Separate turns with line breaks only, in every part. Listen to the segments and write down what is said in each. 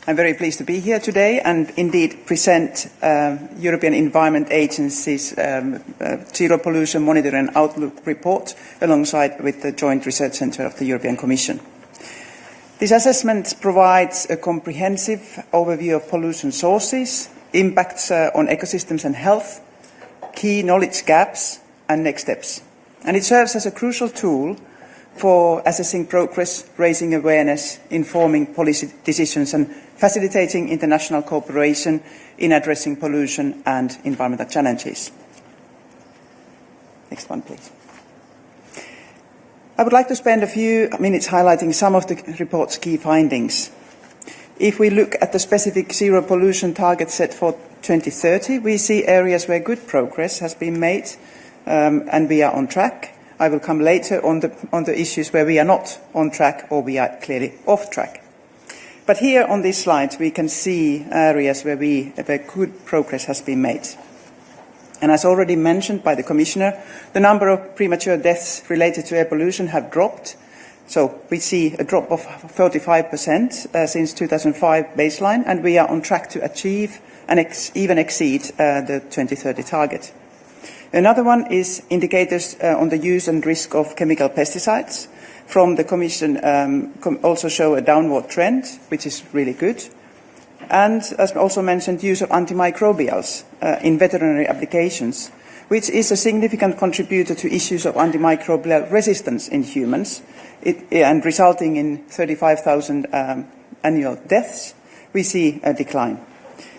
I'm very pleased to be here today and indeed present European Environment Agency's Zero Pollution Monitor and Outlook report alongside with the Joint Research Centre of the European Commission. This assessment provides a comprehensive overview of pollution sources, impacts on ecosystems and health, key knowledge gaps and next steps. And it serves as a crucial tool for assessing progress, raising awareness, informing policy decisions and facilitating international cooperation in addressing pollution and environmental challenges. Next one, please. I would like to spend a few minutes highlighting some of the report's key findings. If we look at the specific zero pollution target set for 2030, we see areas where good progress has been made and we are on track. I will come later on the issues where we are not on track or we are clearly off track. But here on this slide we can see areas where good progress has been made. And as already mentioned by the Commissioner, the number of premature deaths related to air pollution have dropped. So we see a drop of 45% since 2005 baseline, and we are on track to achieve and even exceed the 2030 target. Another one is indicators on the use and risk of chemical pesticides from the Commission also show a downward trend, which is really good. And as also mentioned, use of antimicrobials in veterinary applications, which is a significant contributor to issues of antimicrobial resistance in humans and resulting in 35,000 annual deaths. We see a decline.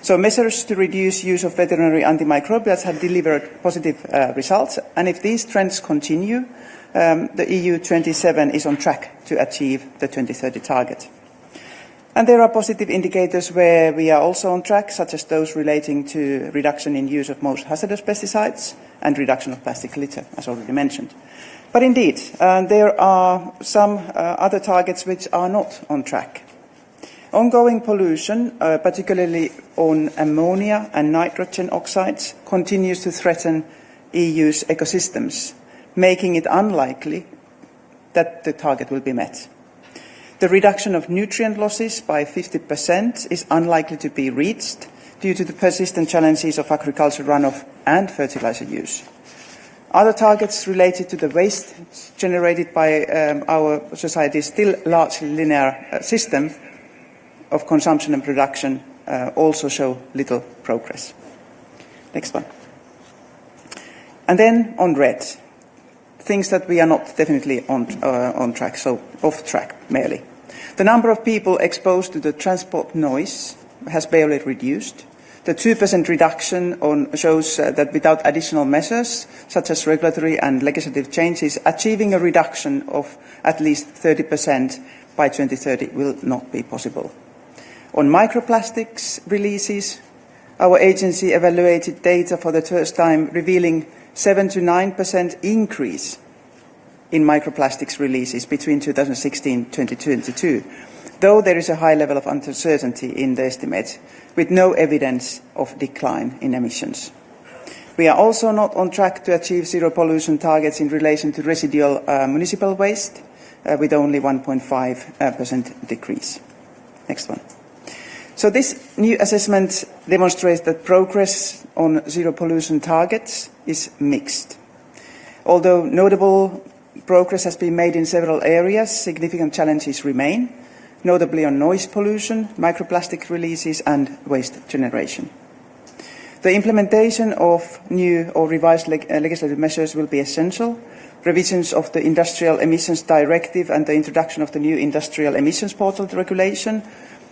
So measures to reduce use of veterinary antimicrobials have delivered positive results, and if these trends continue, the EU 27 is on track to achieve the 2030 target. And there are positive indicators where we are also on track, such as those relating to reduction in use of most hazardous pesticides and reduction of plastic litter, as already mentioned. But indeed, there are some other targets which are not on track. Ongoing pollution, particularly on ammonia and nitrogen oxides, continues to threaten EU's ecosystems, making it unlikely that the target will be met. The reduction of nutrient losses by 50% is unlikely to be reached due to the persistent challenges of agricultural runoff and fertilizer use. Other targets related to the waste generated by our society's still largely linear system of consumption and production also show little progress. Next one. And then on red, things that we are not definitely on track, so off track merely. The number of people exposed to the transport noise has barely reduced. The 2% reduction shows that without additional measures, such as regulatory and legislative changes, achieving a reduction of at least 30% by 2030 will not be possible. On microplastics releases, our agency evaluated data for the first time, revealing 7 to 9% increase in microplastics releases between 2016 and 2022, though there is a high level of uncertainty in the estimate, with no evidence of decline in emissions. We are also not on track to achieve zero pollution targets in relation to residual municipal waste, with only 1.5% decrease. Next one. So this new assessment demonstrates that progress on zero pollution targets is mixed. Although notable progress has been made in several areas, significant challenges remain, notably on noise pollution, microplastic releases and waste generation. The implementation of new or revised legislative measures will be essential. Revisions of the Industrial Emissions Directive and the introduction of the new Industrial Emissions Portal regulation,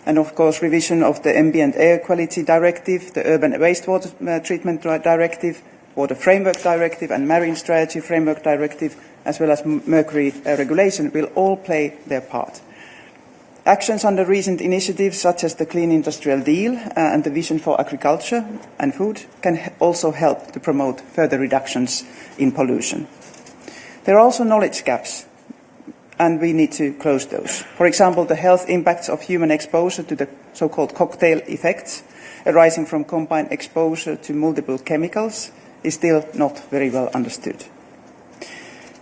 and of course revision of the Ambient Air Quality Directive, the Urban Wastewater Treatment Directive, Water Framework Directive and Marine Strategy Framework Directive, as well as Mercury regulation, will all play their part. Actions under recent initiatives such as the Clean Industrial Deal and the Vision for Agriculture and Food can also help to promote further reductions in pollution. There are also knowledge gaps, and we need to close those. For example, the health impacts of human exposure to the so-called cocktail effects arising from combined exposure to multiple chemicals is still not very well understood.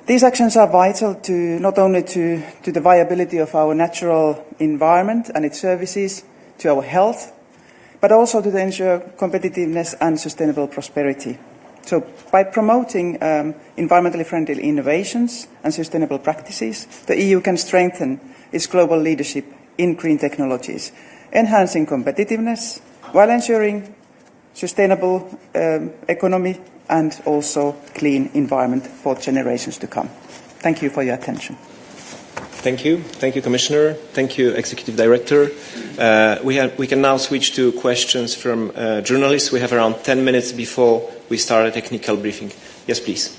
These actions are vital not only to the viability of our natural environment and its services, to our health, but also to ensure competitiveness and sustainable prosperity. So by promoting environmentally friendly innovations and sustainable practices, the EU can strengthen its global leadership in green technologies, enhancing competitiveness while ensuring sustainable economy and also clean environment for generations to come. Thank you for your attention.
Thank you. Thank you, Commissioner. Thank you, Executive Director. We can now switch to questions from journalists. We have around 10 minutes before we start a technical briefing. Yes, please.